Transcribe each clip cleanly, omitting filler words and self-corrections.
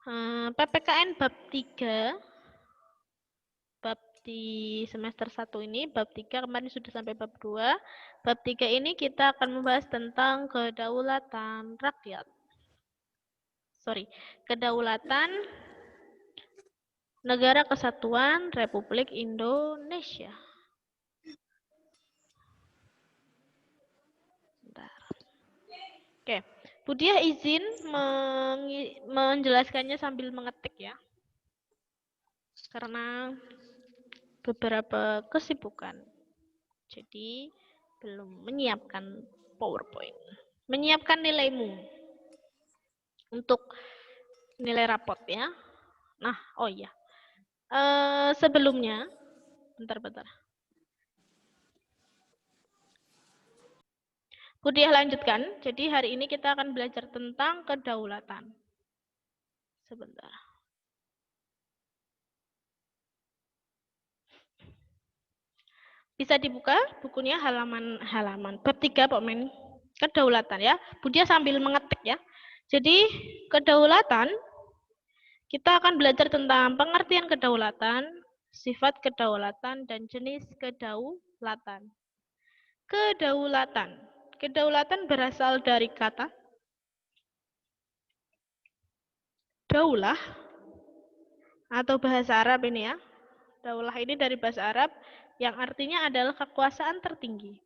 PPKN bab 3, bab di semester 1 ini, bab 3 kemarin sudah sampai bab 2. Bab 3 ini kita akan membahas tentang kedaulatan rakyat. Kedaulatan Negara Kesatuan Republik Indonesia. Bentar. Oke, Budiah izin menjelaskannya sambil mengetik ya. Karena beberapa kesibukan. Jadi belum menyiapkan PowerPoint. Menyiapkan nilaimu untuk nilai rapot ya. Nah, oh iya. Sebelumnya, bentar. Budiah lanjutkan. Jadi hari ini kita akan belajar tentang kedaulatan. Sebentar. Bisa dibuka bukunya halaman bab 3 Pak Men. Kedaulatan ya. Budiah sambil mengetik ya. Jadi kedaulatan kita akan belajar tentang pengertian kedaulatan, sifat kedaulatan dan jenis kedaulatan. Kedaulatan. Kedaulatan berasal dari kata daulah atau bahasa Arab ini ya. Daulah ini dari bahasa Arab yang artinya adalah kekuasaan tertinggi.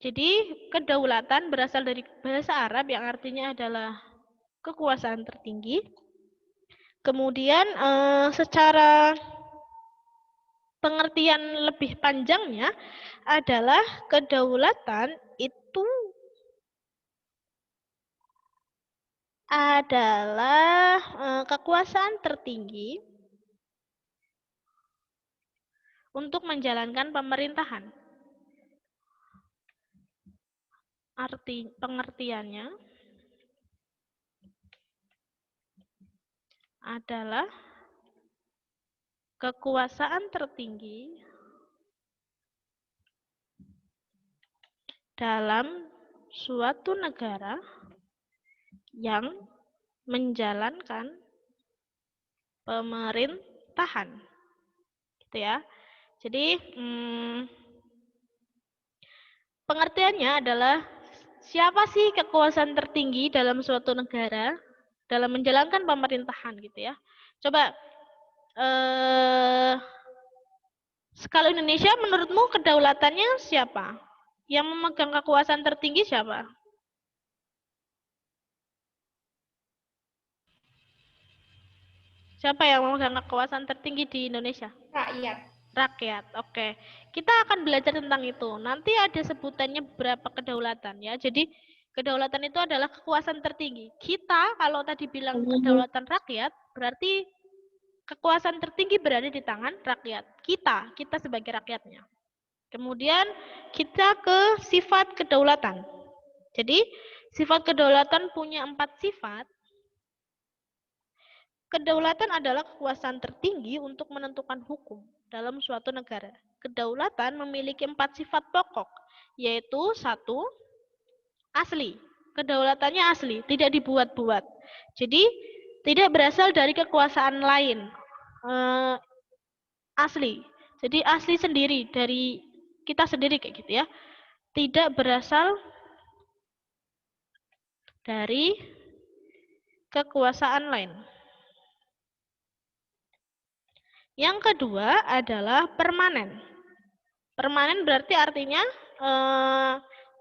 Jadi kedaulatan berasal dari bahasa Arab yang artinya adalah kekuasaan tertinggi. Kemudian secara pengertian lebih panjangnya adalah kedaulatan itu adalah kekuasaan tertinggi untuk menjalankan pemerintahan. Arti pengertiannya adalah kekuasaan tertinggi dalam suatu negara yang menjalankan pemerintahan. Gitu ya. Jadi pengertiannya adalah siapa sih kekuasaan tertinggi dalam suatu negara dalam menjalankan pemerintahan gitu ya. Coba skala Indonesia menurutmu kedaulatannya siapa? Yang memegang kekuasaan tertinggi siapa? Siapa yang memegang kekuasaan tertinggi di Indonesia? Rakyat. Rakyat, oke. Kita akan belajar tentang itu. Nanti ada sebutannya beberapa kedaulatan ya. Jadi kedaulatan itu adalah kekuasaan tertinggi. Kita kalau tadi bilang kedaulatan rakyat, berarti kekuasaan tertinggi berada di tangan rakyat. Kita sebagai rakyatnya. Kemudian kita ke sifat kedaulatan. Jadi sifat kedaulatan punya 4 sifat. Kedaulatan adalah kekuasaan tertinggi untuk menentukan hukum dalam suatu negara. Kedaulatan memiliki 4 sifat pokok, yaitu 1. Asli. Kedaulatannya asli, tidak dibuat-buat. Jadi tidak berasal dari kekuasaan lain. Asli. Jadi asli sendiri dari kita sendiri kayak gitu ya. Tidak berasal dari kekuasaan lain. Yang kedua adalah permanen. Permanen berarti artinya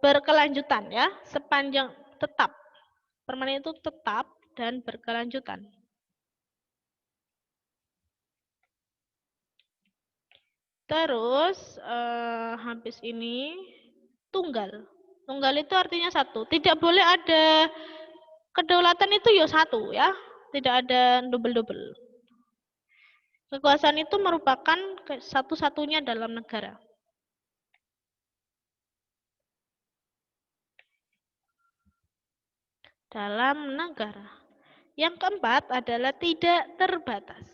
berkelanjutan ya, sepanjang tetap. Permanen itu tetap dan berkelanjutan. Terus habis ini tunggal. Tunggal itu artinya satu. Tidak boleh ada kedaulatan itu ya satu ya. Tidak ada double-double. Kekuasaan itu merupakan satu-satunya dalam negara. Dalam negara. Yang keempat adalah tidak terbatas.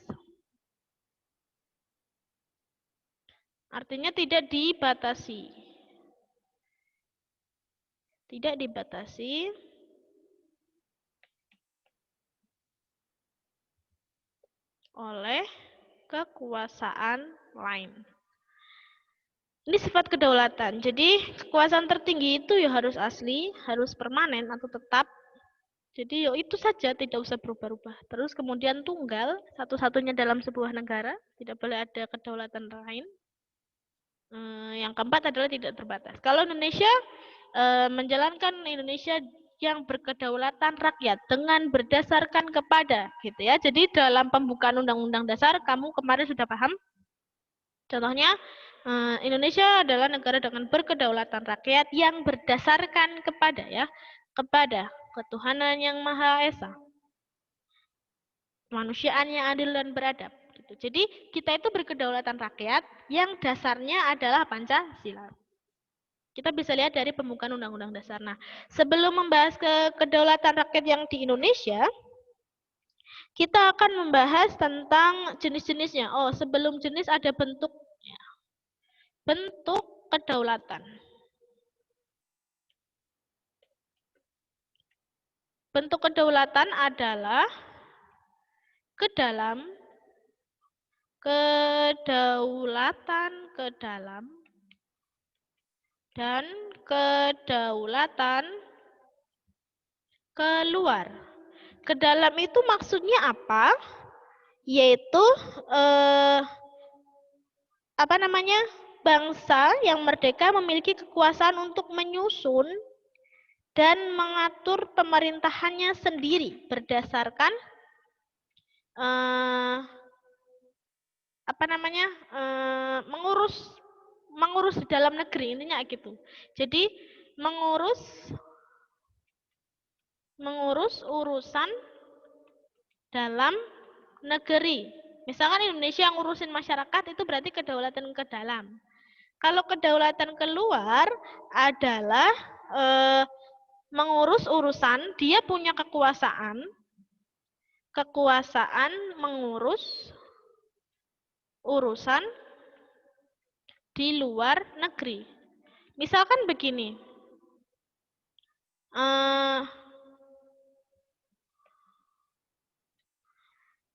Artinya tidak dibatasi. Tidak dibatasi oleh kekuasaan lain. Ini sifat kedaulatan. Jadi kekuasaan tertinggi itu ya harus asli, harus permanen atau tetap. Jadi ya itu saja, tidak usah berubah-ubah. Terus kemudian tunggal, satu-satunya dalam sebuah negara, tidak boleh ada kedaulatan lain. Yang keempat adalah tidak terbatas. Kalau Indonesia menjalankan Indonesia yang berkedaulatan rakyat dengan berdasarkan kepada, gitu ya. Jadi dalam pembukaan Undang-Undang Dasar, kamu kemarin sudah paham. Contohnya, Indonesia adalah negara dengan berkedaulatan rakyat yang berdasarkan kepada kepada ketuhanan yang Maha Esa, kemanusiaan yang adil dan beradab. Gitu. Jadi kita itu berkedaulatan rakyat yang dasarnya adalah Pancasila. Kita bisa lihat dari pembukaan Undang-Undang Dasar. Nah, sebelum membahas kedaulatan rakyat yang di Indonesia, kita akan membahas tentang jenis-jenisnya. Oh, sebelum jenis ada bentuk kedaulatan. Bentuk kedaulatan adalah kedaulatan dan kedaulatan keluar. Kedalam itu maksudnya apa? Yaitu bangsa yang merdeka memiliki kekuasaan untuk menyusun dan mengatur pemerintahannya sendiri berdasarkan mengurus di dalam negeri, intinya gitu. Jadi mengurus urusan dalam negeri. Misalkan Indonesia yang ngurusin masyarakat, itu berarti kedaulatan ke dalam. Kalau kedaulatan keluar adalah mengurus urusan, dia punya kekuasaan mengurus urusan di luar negeri. Misalkan begini,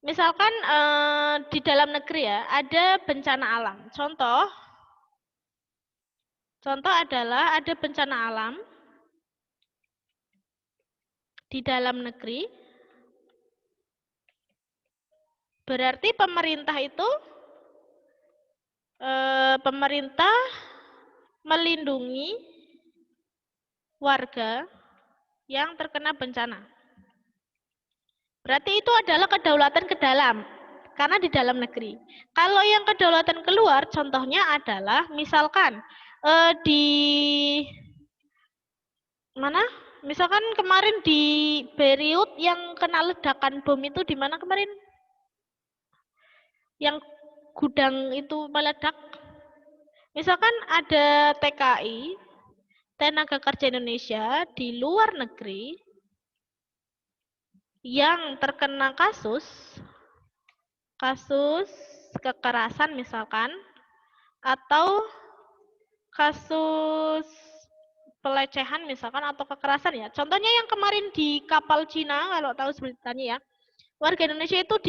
misalkan di dalam negeri ya, ada bencana alam. Contoh adalah ada bencana alam di dalam negeri, berarti pemerintah itu melindungi warga yang terkena bencana. Berarti itu adalah kedaulatan ke dalam, karena di dalam negeri. Kalau yang kedaulatan keluar, contohnya adalah misalkan di mana? Misalkan kemarin di Beirut yang kena ledakan bom itu di mana kemarin? Yang gudang itu meledak. Misalkan ada TKI, tenaga kerja Indonesia di luar negeri yang terkena kasus kekerasan misalkan, atau kasus pelecehan misalkan atau kekerasan ya. Contohnya yang kemarin di kapal Cina, kalau tahu beritanya ya, warga Indonesia itu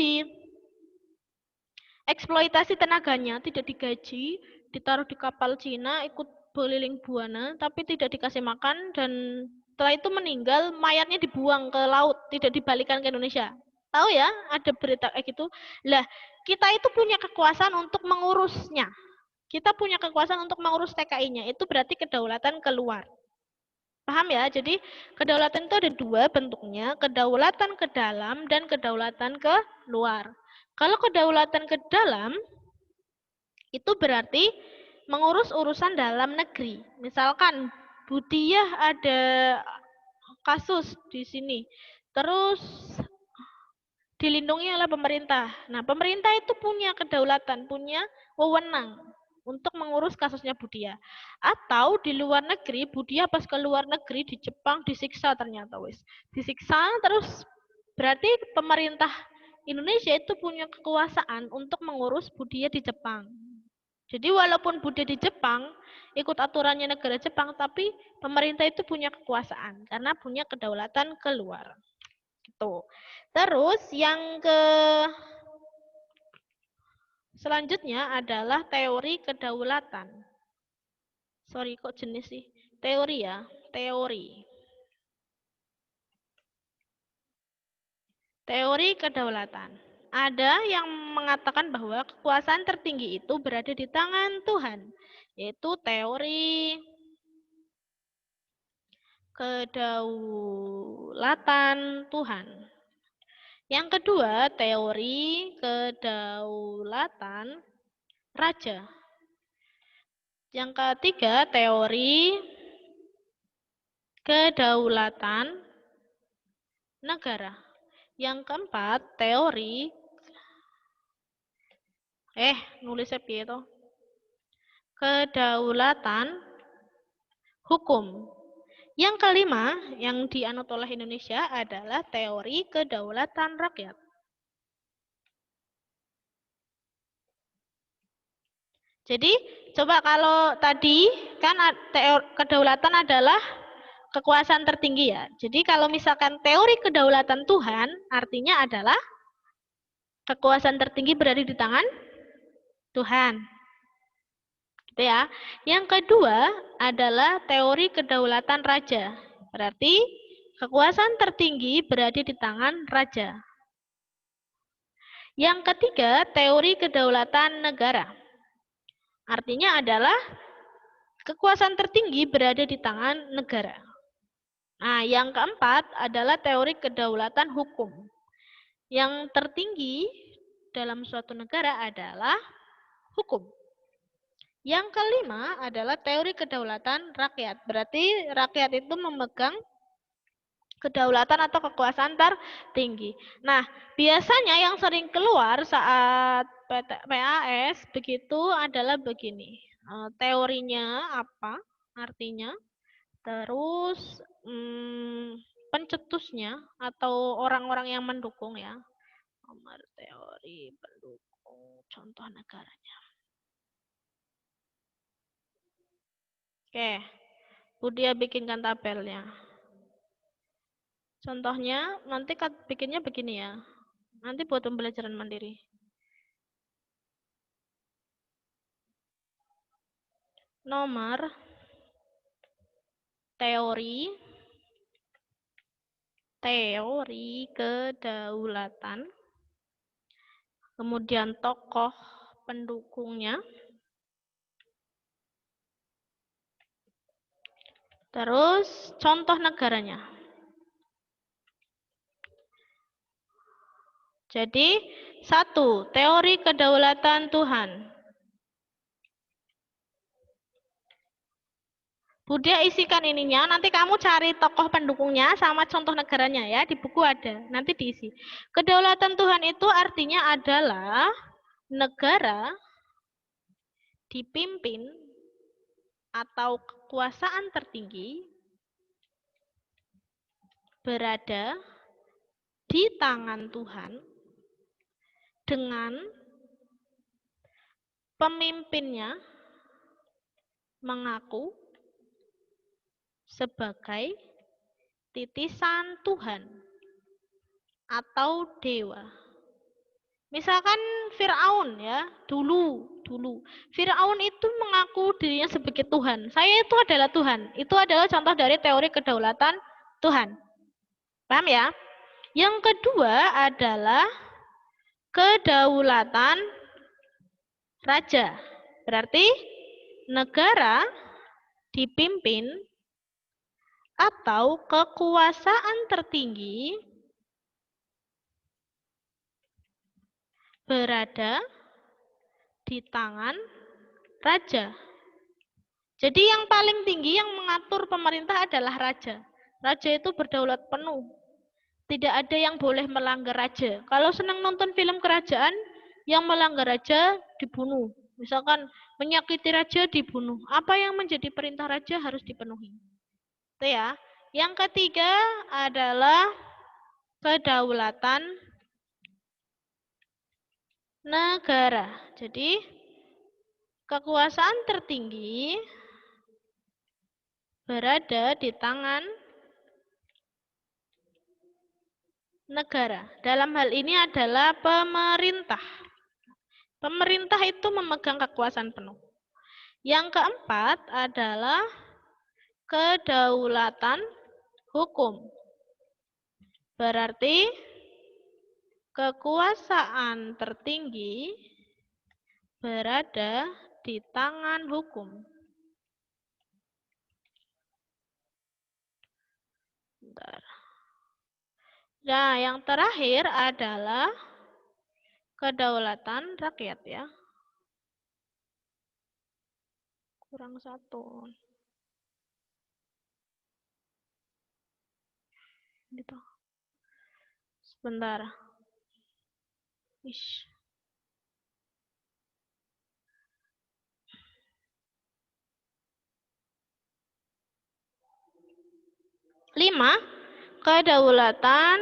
dieksploitasi tenaganya, tidak digaji, ditaruh di kapal Cina, ikut beliling buana, tapi tidak dikasih makan, dan setelah itu meninggal, mayatnya dibuang ke laut, tidak dibalikan ke Indonesia. Tahu ya, ada berita kayak gitu. Lah, kita itu punya kekuasaan untuk mengurusnya. Kita punya kekuasaan untuk mengurus TKI-nya. Itu berarti kedaulatan keluar. Paham ya? Jadi kedaulatan itu ada dua bentuknya, kedaulatan ke dalam dan kedaulatan ke luar. Kalau kedaulatan ke dalam, itu berarti mengurus urusan dalam negeri. Misalkan Budiah ada kasus di sini, terus dilindungi oleh pemerintah. Nah, pemerintah itu punya kedaulatan, punya wewenang untuk mengurus kasusnya Budiah. Atau di luar negeri, Budiah pas ke luar negeri di Jepang disiksa ternyata wis. Disiksa terus berarti pemerintah Indonesia itu punya kekuasaan untuk mengurus Budiah di Jepang. Jadi walaupun Buddha di Jepang, ikut aturannya negara Jepang, tapi pemerintah itu punya kekuasaan karena punya kedaulatan keluar. Gitu. Terus yang selanjutnya adalah teori kedaulatan. Sorry, kok jenis sih? Teori ya, teori. Teori kedaulatan. Ada yang mengatakan bahwa kekuasaan tertinggi itu berada di tangan Tuhan, yaitu teori kedaulatan Tuhan. Yang kedua, teori kedaulatan raja. Yang ketiga, teori kedaulatan negara. Yang keempat, teori nulisnya piye to? Kedaulatan hukum. Yang kelima, yang dianut oleh Indonesia adalah teori kedaulatan rakyat. Jadi, coba kalau tadi kan kedaulatan adalah kekuasaan tertinggi ya. Jadi kalau misalkan teori kedaulatan Tuhan, artinya adalah kekuasaan tertinggi berada di tangan Tuhan. Gitu ya. Yang kedua adalah teori kedaulatan raja. Berarti kekuasaan tertinggi berada di tangan raja. Yang ketiga, teori kedaulatan negara. Artinya adalah kekuasaan tertinggi berada di tangan negara. Nah, yang keempat adalah teori kedaulatan hukum. Yang tertinggi dalam suatu negara adalah hukum. Yang kelima adalah teori kedaulatan rakyat. Berarti rakyat itu memegang kedaulatan atau kekuasaan tertinggi. Nah, biasanya yang sering keluar saat PAS begitu adalah begini. Teorinya apa? Artinya, terus pencetusnya atau orang-orang yang mendukung ya. Nomor teori pendukung contoh negaranya. Oke, Budia bikinkan tabelnya. Contohnya nanti bikinnya begini ya. Nanti buat pembelajaran mandiri. Nomor teori kedaulatan, kemudian tokoh pendukungnya, terus contoh negaranya. Jadi, 1. Teori kedaulatan Tuhan. Budia isikan ininya, nanti kamu cari tokoh pendukungnya sama contoh negaranya ya, di buku ada, nanti diisi. Kedaulatan Tuhan itu artinya adalah negara dipimpin atau kekuasaan tertinggi berada di tangan Tuhan dengan pemimpinnya mengaku sebagai titisan Tuhan atau dewa. Misalkan Firaun ya, dulu Firaun itu mengaku dirinya sebagai Tuhan. Saya itu adalah Tuhan. Itu adalah contoh dari teori kedaulatan Tuhan. Paham ya? Yang kedua adalah kedaulatan raja. Berarti negara dipimpin atau kekuasaan tertinggi berada di tangan raja. Jadi yang paling tinggi yang mengatur pemerintah adalah raja. Raja itu berdaulat penuh. Tidak ada yang boleh melanggar raja. Kalau senang nonton film kerajaan, yang melanggar raja dibunuh. Misalkan menyakiti raja dibunuh. Apa yang menjadi perintah raja harus dipenuhi. Itu ya. Yang ketiga adalah kedaulatan negara. Jadi Kekuasaan tertinggi berada di tangan negara. Dalam hal ini adalah pemerintah. Pemerintah itu memegang kekuasaan penuh. Yang keempat adalah kedaulatan hukum. Berarti kekuasaan tertinggi berada di tangan hukum. Bentar. Nah, yang terakhir adalah kedaulatan rakyat ya. Kurang satu. Gitu. Sebentar. Ish. 5. Kedaulatan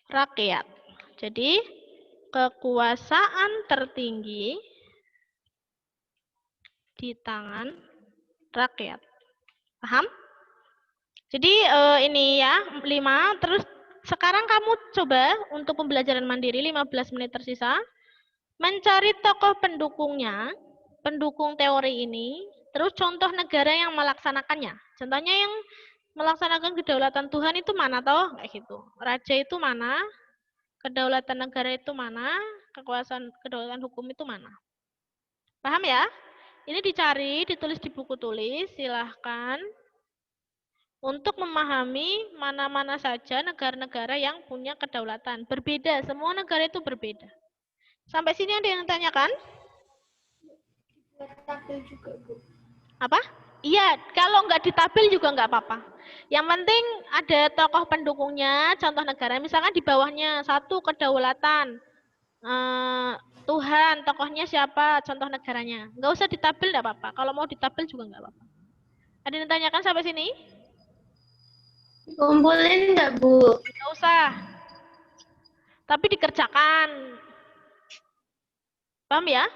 rakyat. Jadi, kekuasaan tertinggi di tangan rakyat. Paham? Jadi, ini ya, 5. Terus, sekarang kamu coba untuk pembelajaran mandiri 15 menit tersisa, mencari tokoh pendukungnya, pendukung teori ini, terus contoh negara yang melaksanakannya. Contohnya yang melaksanakan kedaulatan Tuhan itu mana toh? Kayak gitu. Raja itu mana? Kedaulatan negara itu mana? Kekuasaan kedaulatan hukum itu mana? Paham ya? Ini dicari, ditulis di buku tulis, silahkan. Untuk memahami mana-mana saja negara-negara yang punya kedaulatan. Berbeda, semua negara itu berbeda. Sampai sini ada yang tanyakan? Tabel juga, Bu. Apa? Iya, kalau nggak ditabel juga nggak apa-apa. Yang penting ada tokoh pendukungnya, contoh negara. Misalkan di bawahnya 1 kedaulatan. Tuhan, tokohnya siapa, contoh negaranya. Nggak usah ditabel, nggak apa-apa. Kalau mau ditabel juga nggak apa-apa. Ada yang tanyakan sampai sini? Kumpulin nggak, Bu? Nggak usah. Tapi dikerjakan. Paham ya?